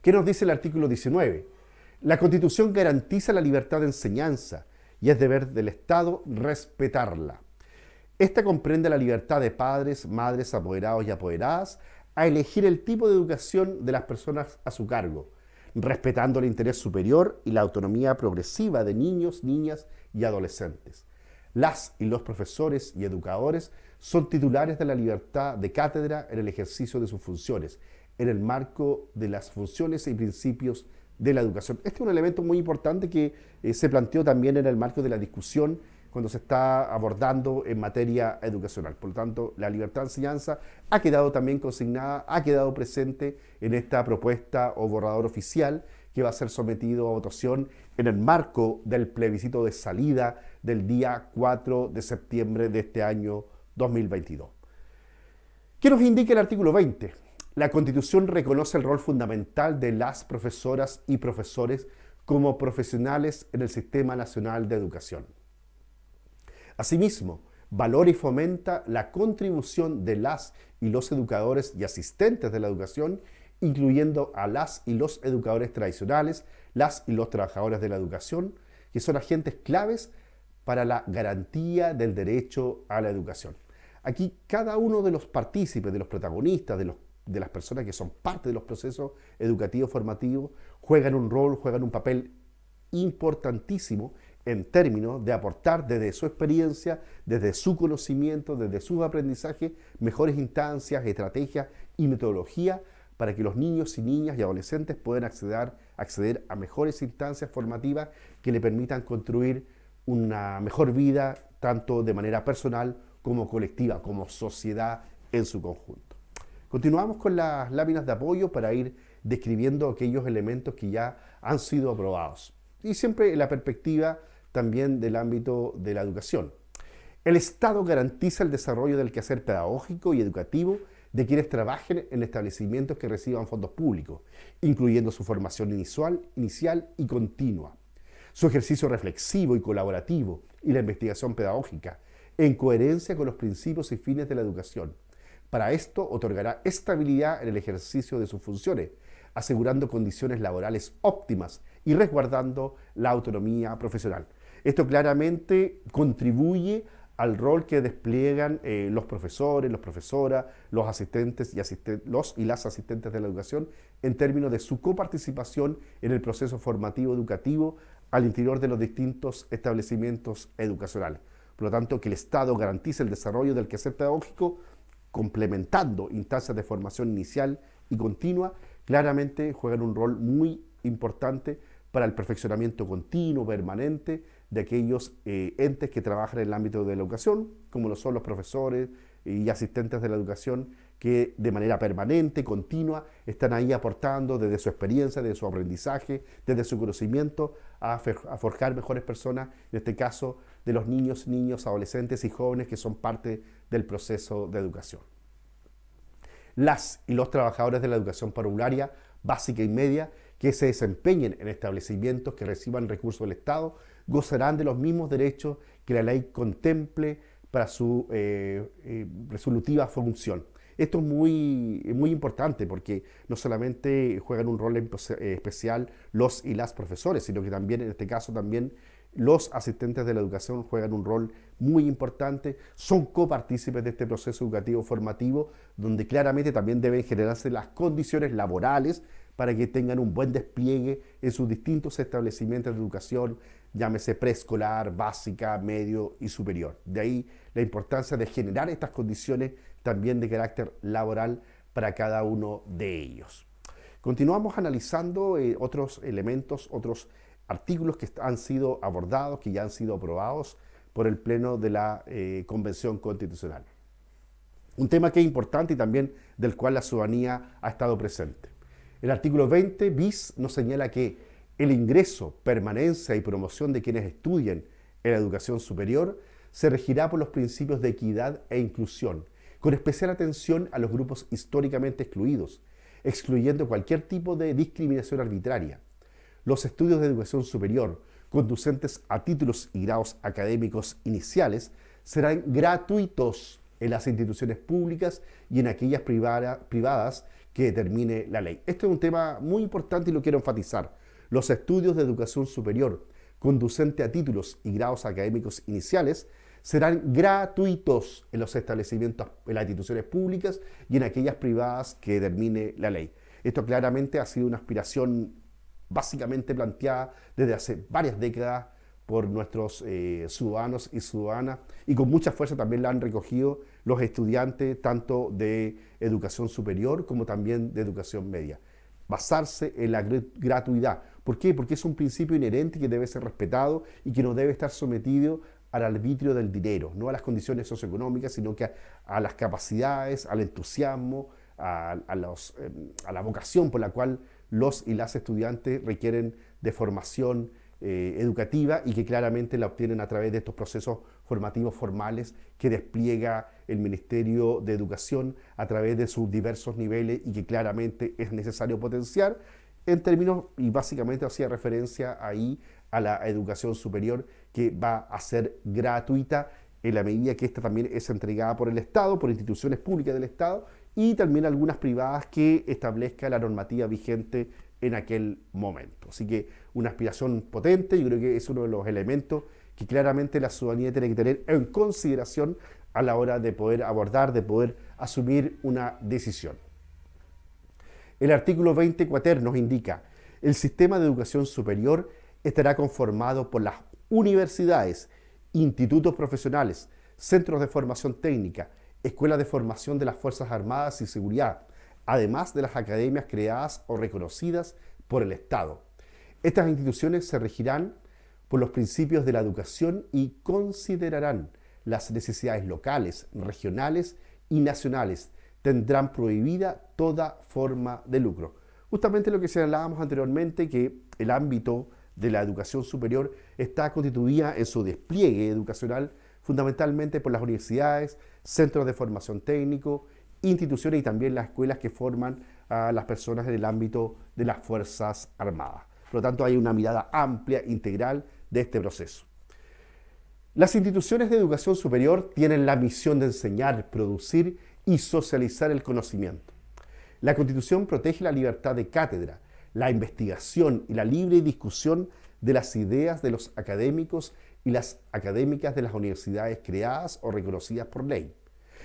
¿Qué nos dice el artículo 19? La Constitución garantiza la libertad de enseñanza y es deber del Estado respetarla. Esta comprende la libertad de padres, madres, apoderados y apoderadas a elegir el tipo de educación de las personas a su cargo, respetando el interés superior y la autonomía progresiva de niños, niñas y adolescentes. Las y los profesores y educadores son titulares de la libertad de cátedra en el ejercicio de sus funciones, en el marco de las funciones y principios de la educación. Este es un elemento muy importante que se planteó también en el marco de la discusión cuando se está abordando en materia educacional. Por lo tanto, la libertad de enseñanza ha quedado también consignada, ha quedado presente en esta propuesta o borrador oficial que va a ser sometido a votación en el marco del plebiscito de salida del día 4 de septiembre de este año 2022. ¿Qué nos indica el artículo 20? La Constitución reconoce el rol fundamental de las profesoras y profesores como profesionales en el Sistema Nacional de Educación. Asimismo, valora y fomenta la contribución de las y los educadores y asistentes de la educación, incluyendo a las y los educadores tradicionales, las y los trabajadores de la educación, que son agentes claves para la garantía del derecho a la educación. Aquí cada uno de los partícipes, de los protagonistas, de las personas que son parte de los procesos educativos formativos, juegan un rol, juegan un papel importantísimo en términos de aportar desde su experiencia, desde su conocimiento, desde su aprendizaje, mejores instancias, estrategias y metodología para que los niños y niñas y adolescentes puedan acceder a mejores instancias formativas que le permitan construir una mejor vida, tanto de manera personal como colectiva, como sociedad en su conjunto. Continuamos con las láminas de apoyo para ir describiendo aquellos elementos que ya han sido aprobados. Y siempre en la perspectiva también del ámbito de la educación. El Estado garantiza el desarrollo del quehacer pedagógico y educativo de quienes trabajen en establecimientos que reciban fondos públicos, incluyendo su formación inicial y continua, su ejercicio reflexivo y colaborativo y la investigación pedagógica, en coherencia con los principios y fines de la educación. Para esto otorgará estabilidad en el ejercicio de sus funciones, asegurando condiciones laborales óptimas y resguardando la autonomía profesional. Esto claramente contribuye al rol que despliegan los profesores, las profesoras, los asistentes y las asistentes de la educación en términos de su coparticipación en el proceso formativo educativo al interior de los distintos establecimientos educacionales. Por lo tanto, que el Estado garantice el desarrollo del quehacer pedagógico complementando instancias de formación inicial y continua, claramente juegan un rol muy importante para el perfeccionamiento continuo, permanente, de aquellos entes que trabajan en el ámbito de la educación, como lo son los profesores y asistentes de la educación, que de manera permanente, continua, están ahí aportando desde su experiencia, desde su aprendizaje, desde su conocimiento, a forjar mejores personas, en este caso de los niños, adolescentes y jóvenes que son parte del proceso de educación. Las y los trabajadores de la educación parvularia, básica y media, que se desempeñen en establecimientos que reciban recursos del Estado, gozarán de los mismos derechos que la ley contemple para su resolutiva función. Esto es muy importante porque no solamente juegan un rol especial los y las profesores, sino que también en este caso también Los asistentes de la educación juegan un rol muy importante, son copartícipes de este proceso educativo formativo, donde claramente también deben generarse las condiciones laborales para que tengan un buen despliegue en sus distintos establecimientos de educación, llámese preescolar, básica, medio y superior. De ahí la importancia de generar estas condiciones también de carácter laboral para cada uno de ellos. Continuamos analizando otros elementos, otros artículos que han sido abordados, que ya han sido aprobados por el Pleno de la Convención Constitucional. Un tema que es importante y también del cual la ciudadanía ha estado presente. El artículo 20 bis nos señala que el ingreso, permanencia y promoción de quienes estudien en la educación superior se regirá por los principios de equidad e inclusión, con especial atención a los grupos históricamente excluidos, excluyendo cualquier tipo de discriminación arbitraria. Los estudios de educación superior, conducentes a títulos y grados académicos iniciales, serán gratuitos en las instituciones públicas y en aquellas privadas que determine la ley. Este es un tema muy importante y lo quiero enfatizar. Los estudios de educación superior, conducentes a títulos y grados académicos iniciales, serán gratuitos en los establecimientos, en las instituciones públicas y en aquellas privadas que determine la ley. Esto claramente ha sido una aspiración básicamente planteada desde hace varias décadas por nuestros ciudadanos y ciudadanas, y con mucha fuerza también la han recogido los estudiantes tanto de educación superior como también de educación media. Basarse en la gratuidad. ¿Por qué? Porque es un principio inherente que debe ser respetado y que no debe estar sometido al arbitrio del dinero, no a las condiciones socioeconómicas, sino que a las capacidades, al entusiasmo, a la vocación por la cual los y las estudiantes requieren de formación educativa y que claramente la obtienen a través de estos procesos formativos formales que despliega el Ministerio de Educación a través de sus diversos niveles y que claramente es necesario potenciar en términos, y básicamente hacía referencia ahí a la educación superior que va a ser gratuita en la medida que esta también es entregada por el Estado, por instituciones públicas del Estado y también algunas privadas que establezca la normativa vigente en aquel momento. Así que una aspiración potente, yo creo que es uno de los elementos que claramente la ciudadanía tiene que tener en consideración a la hora de poder abordar, de poder asumir una decisión. El artículo 20 cuater nos indica: el sistema de educación superior estará conformado por las universidades, institutos profesionales, centros de formación técnica, escuelas de formación de las Fuerzas Armadas y Seguridad, además de las academias creadas o reconocidas por el Estado. Estas instituciones se regirán por los principios de la educación y considerarán las necesidades locales, regionales y nacionales. Tendrán prohibida toda forma de lucro. Justamente lo que señalábamos anteriormente, que el ámbito de la educación superior está constituida en su despliegue educacional fundamentalmente por las universidades, centros de formación técnico, instituciones y también las escuelas que forman a las personas en el ámbito de las Fuerzas Armadas. Por lo tanto, hay una mirada amplia, integral de este proceso. Las instituciones de educación superior tienen la misión de enseñar, producir y socializar el conocimiento. La Constitución protege la libertad de cátedra, la investigación y la libre discusión de las ideas de los académicos y las académicas de las universidades creadas o reconocidas por ley.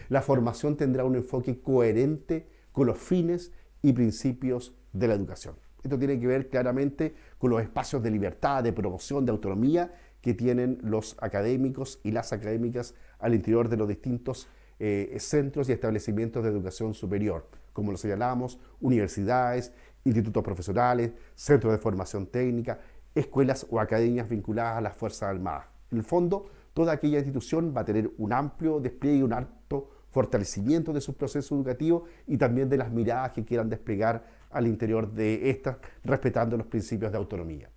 La formación tendrá un enfoque coherente con los fines y principios de la educación. Esto tiene que ver claramente con los espacios de libertad, de promoción, de autonomía que tienen los académicos y las académicas al interior de los distintos centros y establecimientos de educación superior, como lo señalamos, universidades, institutos profesionales, centros de formación técnica, escuelas o academias vinculadas a las Fuerzas Armadas. En el fondo, toda aquella institución va a tener un amplio despliegue y un alto fortalecimiento de sus procesos educativos y también de las miradas que quieran desplegar al interior de estas, respetando los principios de autonomía.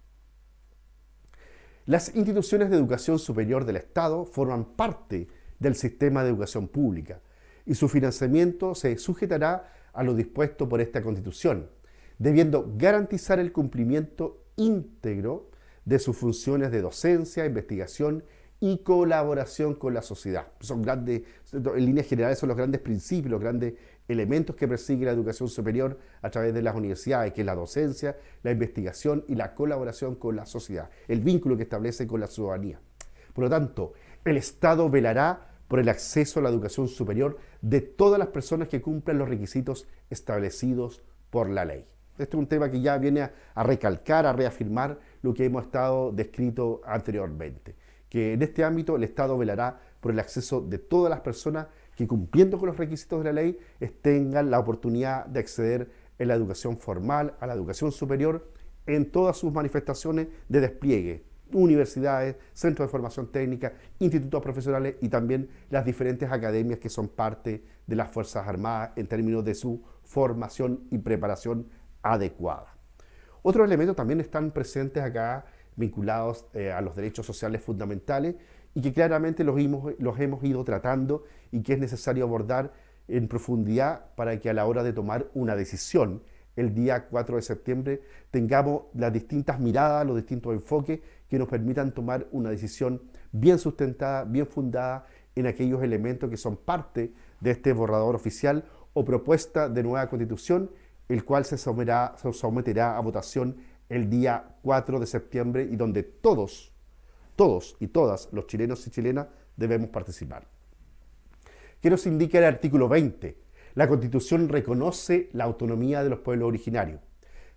Las instituciones de educación superior del Estado forman parte del sistema de educación pública y su financiamiento se sujetará a lo dispuesto por esta Constitución, debiendo garantizar el cumplimiento íntegro de sus funciones de docencia, investigación y colaboración con la sociedad. Son grandes, en líneas generales son los grandes principios, los grandes elementos que persigue la educación superior a través de las universidades, que es la docencia, la investigación y la colaboración con la sociedad, el vínculo que establece con la ciudadanía. Por lo tanto, el Estado velará por el acceso a la educación superior de todas las personas que cumplan los requisitos establecidos por la ley. Este es un tema que ya viene a recalcar, a reafirmar lo que hemos estado descrito anteriormente, que en este ámbito el Estado velará por el acceso de todas las personas que, cumpliendo con los requisitos de la ley, tengan la oportunidad de acceder a la educación formal, a la educación superior, en todas sus manifestaciones de despliegue: universidades, centros de formación técnica, institutos profesionales y también las diferentes academias que son parte de las Fuerzas Armadas en términos de su formación y preparación adecuada. Otros elementos también están presentes acá vinculados a los derechos sociales fundamentales y que claramente los hemos ido tratando y que es necesario abordar en profundidad para que a la hora de tomar una decisión el día 4 de septiembre tengamos las distintas miradas, los distintos enfoques que nos permitan tomar una decisión bien sustentada, bien fundada en aquellos elementos que son parte de este borrador oficial o propuesta de nueva constitución, el cual se someterá a votación el día 4 de septiembre y donde todos y todas los chilenos y chilenas debemos participar. ¿Qué nos indica el artículo 20? La Constitución reconoce la autonomía de los pueblos originarios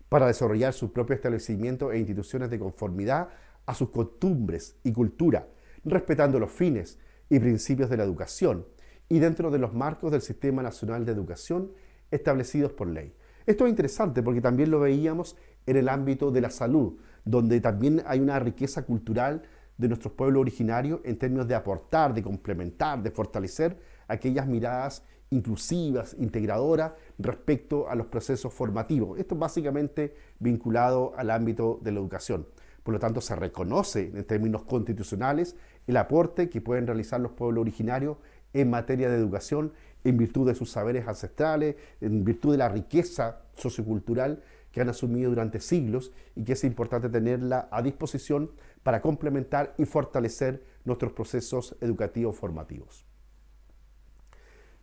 para desarrollar sus propios establecimientos e instituciones de conformidad a sus costumbres y cultura, respetando los fines y principios de la educación y dentro de los marcos del Sistema Nacional de Educación establecidos por ley. Esto es interesante porque también lo veíamos en el ámbito de la salud, donde también hay una riqueza cultural de nuestros pueblos originarios en términos de aportar, de complementar, de fortalecer aquellas miradas inclusivas, integradoras respecto a los procesos formativos. Esto es básicamente vinculado al ámbito de la educación. Por lo tanto, se reconoce en términos constitucionales el aporte que pueden realizar los pueblos originarios en materia de educación en virtud de sus saberes ancestrales, en virtud de la riqueza sociocultural que han asumido durante siglos y que es importante tenerla a disposición para complementar y fortalecer nuestros procesos educativos formativos.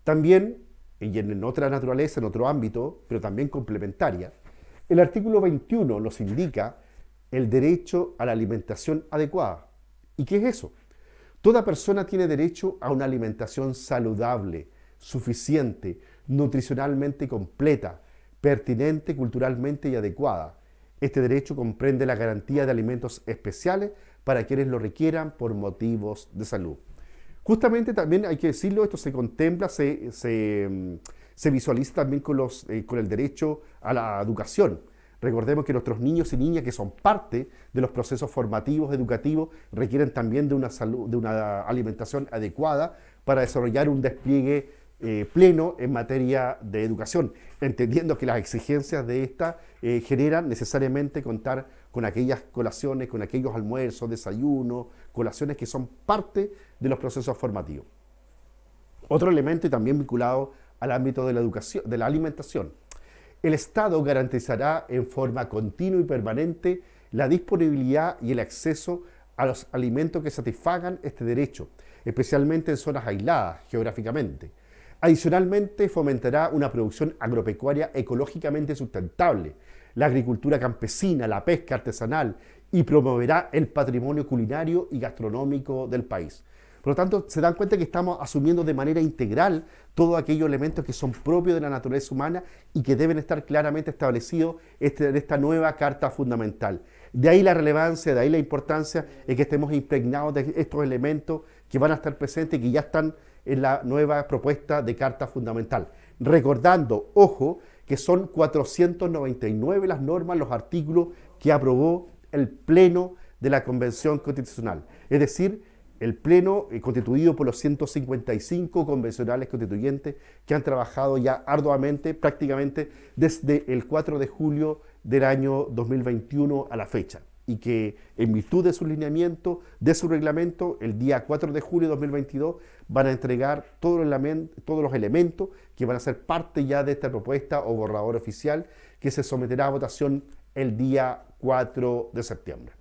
También, y en otra naturaleza, en otro ámbito, pero también complementaria, el artículo 21 nos indica el derecho a la alimentación adecuada. ¿Y qué es eso? Toda persona tiene derecho a una alimentación saludable, suficiente, nutricionalmente completa, pertinente culturalmente y adecuada. Este derecho comprende la garantía de alimentos especiales para quienes lo requieran por motivos de salud. Justamente también hay que decirlo, esto se contempla, se visualiza también con el derecho a la educación. Recordemos que nuestros niños y niñas que son parte de los procesos formativos, educativos, requieren también de una alimentación adecuada para desarrollar un despliegue pleno en materia de educación, entendiendo que las exigencias de esta generan necesariamente contar con aquellas colaciones, con aquellos almuerzos, desayunos, colaciones que son parte de los procesos formativos. Otro elemento y también vinculado al ámbito de la educación, de la alimentación. El Estado garantizará en forma continua y permanente la disponibilidad y el acceso a los alimentos que satisfagan este derecho, especialmente en zonas aisladas geográficamente. Adicionalmente, fomentará una producción agropecuaria ecológicamente sustentable, la agricultura campesina, la pesca artesanal y promoverá el patrimonio culinario y gastronómico del país. Por lo tanto, se dan cuenta que estamos asumiendo de manera integral todos aquellos elementos que son propios de la naturaleza humana y que deben estar claramente establecidos en esta nueva Carta Fundamental. De ahí la relevancia, de ahí la importancia en que estemos impregnados de estos elementos que van a estar presentes y que ya están en la nueva propuesta de Carta Fundamental. Recordando, ojo, que son 499 las normas, los artículos que aprobó el Pleno de la Convención Constitucional. Es decir, el Pleno constituido por los 155 convencionales constituyentes que han trabajado ya arduamente, prácticamente desde el 4 de julio del año 2021 a la fecha. Y que en virtud de su lineamiento, de su reglamento, el día 4 de julio de 2022 van a entregar todos los elementos que van a ser parte ya de esta propuesta o borrador oficial que se someterá a votación el día 4 de septiembre.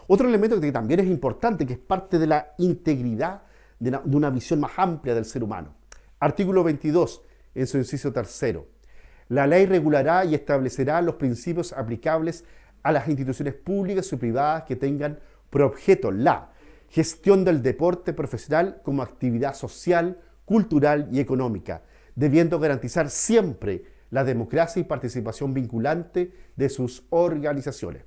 Otro elemento que también es importante, que es parte de la integridad de una visión más amplia del ser humano. Artículo 22, en su inciso tercero. La ley regulará y establecerá los principios aplicables a las instituciones públicas y privadas que tengan por objeto la gestión del deporte profesional como actividad social, cultural y económica, debiendo garantizar siempre la democracia y participación vinculante de sus organizaciones.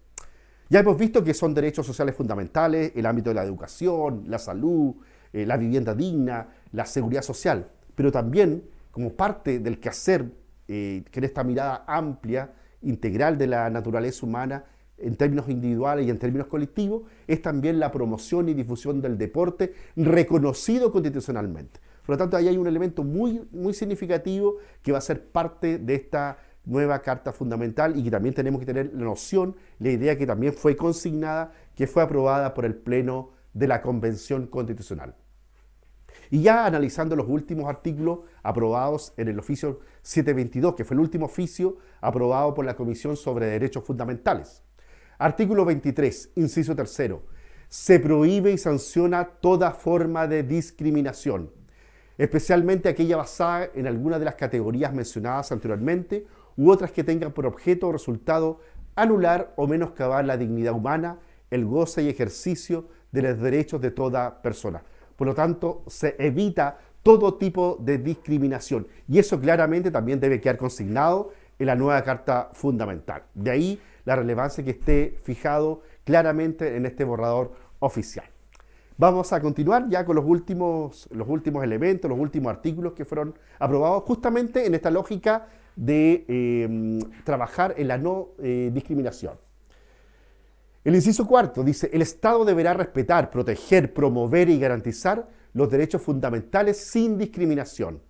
Ya hemos visto que son derechos sociales fundamentales, el ámbito de la educación, la salud, la vivienda digna, la seguridad social, pero también como parte del quehacer que en esta mirada amplia, integral de la naturaleza humana, en términos individuales y en términos colectivos, es también la promoción y difusión del deporte reconocido constitucionalmente. Por lo tanto, ahí hay un elemento muy significativo que va a ser parte de esta nueva Carta Fundamental y que también tenemos que tener la noción, la idea que también fue consignada, que fue aprobada por el Pleno de la Convención Constitucional. Y ya analizando los últimos artículos aprobados en el oficio 722, que fue el último oficio aprobado por la Comisión sobre Derechos Fundamentales. Artículo 23, inciso tercero. Se prohíbe y sanciona toda forma de discriminación, especialmente aquella basada en alguna de las categorías mencionadas anteriormente u otras que tengan por objeto o resultado anular o menoscabar la dignidad humana, el goce y ejercicio de los derechos de toda persona. Por lo tanto, se evita todo tipo de discriminación y eso claramente también debe quedar consignado en la nueva Carta Fundamental. De ahí la relevancia que esté fijado claramente en este borrador oficial. Vamos a continuar ya con los últimos elementos, los últimos artículos que fueron aprobados justamente en esta lógica de trabajar en la no discriminación. El inciso cuarto dice: el Estado deberá respetar, proteger, promover y garantizar los derechos fundamentales sin discriminación.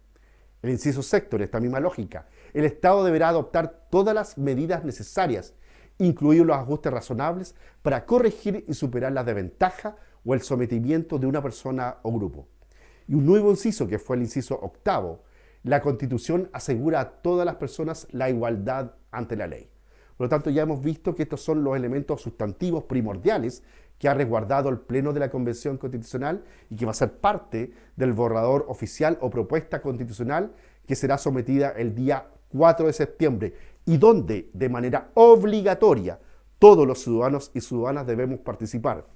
El inciso sexto, en esta misma lógica: el Estado deberá adoptar todas las medidas necesarias, incluidos los ajustes razonables, para corregir y superar la desventaja o el sometimiento de una persona o grupo. Y un nuevo inciso, que fue el inciso octavo: la Constitución asegura a todas las personas la igualdad ante la ley. Por lo tanto, ya hemos visto que estos son los elementos sustantivos primordiales que ha resguardado el Pleno de la Convención Constitucional y que va a ser parte del borrador oficial o propuesta constitucional que será sometida el día 4 de septiembre y donde, de manera obligatoria, todos los ciudadanos y ciudadanas debemos participar.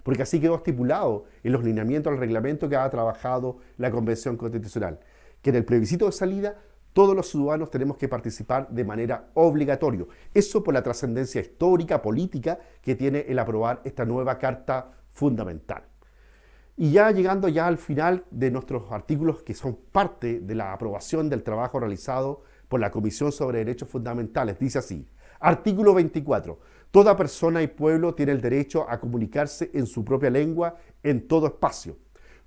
Porque así quedó estipulado en los lineamientos del reglamento que ha trabajado la Convención Constitucional, que en el plebiscito de salida todos los ciudadanos tenemos que participar de manera obligatoria. Eso por la trascendencia histórica, política, que tiene el aprobar esta nueva Carta Fundamental. Y ya llegando ya al final de nuestros artículos que son parte de la aprobación del trabajo realizado por la Comisión sobre Derechos Fundamentales, dice así: artículo 24. Toda persona y pueblo tiene el derecho a comunicarse en su propia lengua en todo espacio.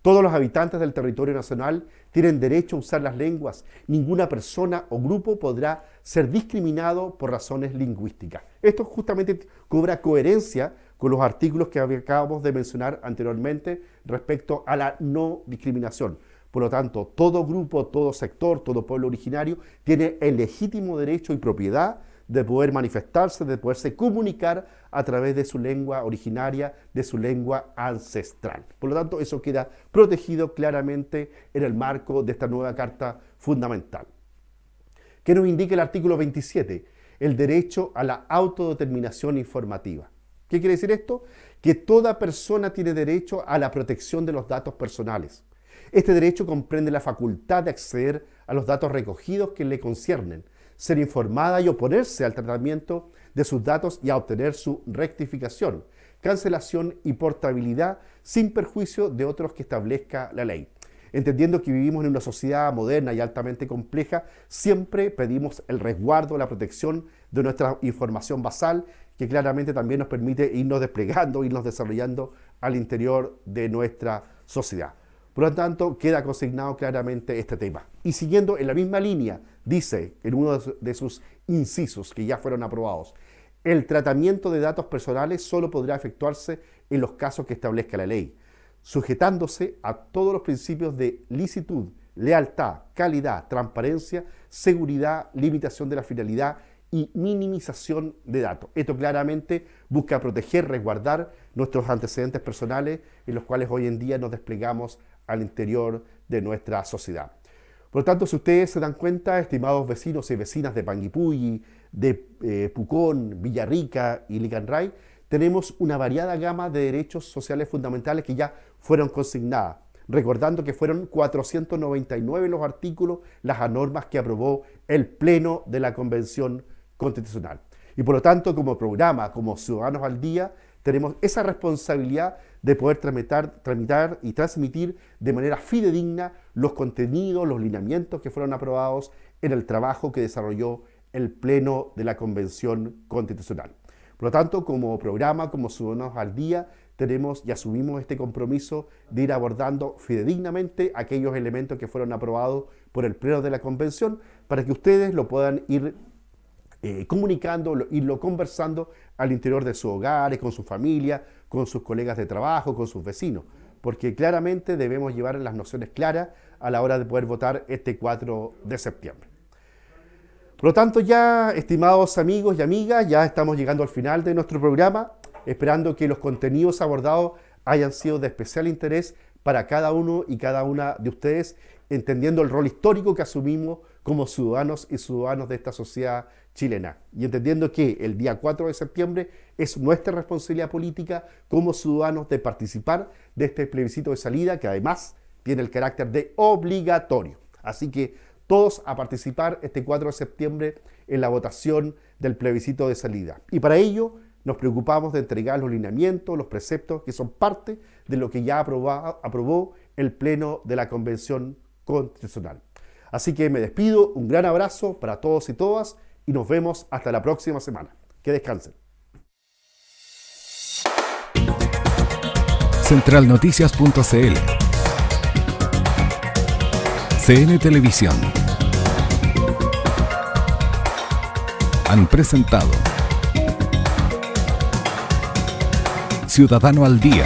Todos los habitantes del territorio nacional tienen derecho a usar las lenguas. Ninguna persona o grupo podrá ser discriminado por razones lingüísticas. Esto justamente cobra coherencia con los artículos que acabamos de mencionar anteriormente respecto a la no discriminación. Por lo tanto, todo grupo, todo sector, todo pueblo originario tiene el legítimo derecho y propiedad de poder manifestarse, de poderse comunicar a través de su lengua originaria, de su lengua ancestral. Por lo tanto, eso queda protegido claramente en el marco de esta nueva Carta Fundamental. ¿Qué nos indica el artículo 27? El derecho a la autodeterminación informativa. ¿Qué quiere decir esto? Que toda persona tiene derecho a la protección de los datos personales. Este derecho comprende la facultad de acceder a los datos recogidos que le conciernen, ser informada y oponerse al tratamiento de sus datos y a obtener su rectificación, cancelación y portabilidad sin perjuicio de otros que establezca la ley. Entendiendo que vivimos en una sociedad moderna y altamente compleja, siempre pedimos el resguardo, la protección de nuestra información basal, que claramente también nos permite irnos desplegando, irnos desarrollando al interior de nuestra sociedad. Por lo tanto, queda consignado claramente este tema. Y siguiendo en la misma línea, dice en uno de sus incisos que ya fueron aprobados: el tratamiento de datos personales solo podrá efectuarse en los casos que establezca la ley, sujetándose a todos los principios de licitud, lealtad, calidad, transparencia, seguridad, limitación de la finalidad y minimización de datos. Esto claramente busca proteger, resguardar nuestros antecedentes personales en los cuales hoy en día nos desplegamos al interior de nuestra sociedad. Por lo tanto, si ustedes se dan cuenta, estimados vecinos y vecinas de Panguipulli, de Pucón, Villarrica y Licanray, tenemos una variada gama de derechos sociales fundamentales que ya fueron consignadas, recordando que fueron 499 los artículos, las normas que aprobó el Pleno de la Convención Constitucional. Y por lo tanto, como programa, como Ciudadanos al Día, tenemos esa responsabilidad de poder tramitar y transmitir de manera fidedigna los contenidos, los lineamientos que fueron aprobados en el trabajo que desarrolló el Pleno de la Convención Constitucional. Por lo tanto, como programa, como Ciudadanos al Día, tenemos y asumimos este compromiso de ir abordando fidedignamente aquellos elementos que fueron aprobados por el Pleno de la Convención para que ustedes lo puedan ir comunicando, irlo conversando al interior de sus hogares, con su familia, con sus colegas de trabajo, con sus vecinos, porque claramente debemos llevar las nociones claras a la hora de poder votar este 4 de septiembre. Por lo tanto, ya, estimados amigos y amigas, ya estamos llegando al final de nuestro programa, esperando que los contenidos abordados hayan sido de especial interés para cada uno y cada una de ustedes, entendiendo el rol histórico que asumimos como ciudadanos y ciudadanos de esta sociedad chilena, y entendiendo que el día 4 de septiembre es nuestra responsabilidad política como ciudadanos de participar de este plebiscito de salida, que además tiene el carácter de obligatorio. Así que todos a participar este 4 de septiembre en la votación del plebiscito de salida. Y para ello nos preocupamos de entregar los lineamientos, los preceptos que son parte de lo que ya aprobó el Pleno de la Convención Constitucional. Así que me despido, un gran abrazo para todos y todas y nos vemos hasta la próxima semana. Que descansen. Centralnoticias.cl CN Televisión han presentado Ciudadano al Día.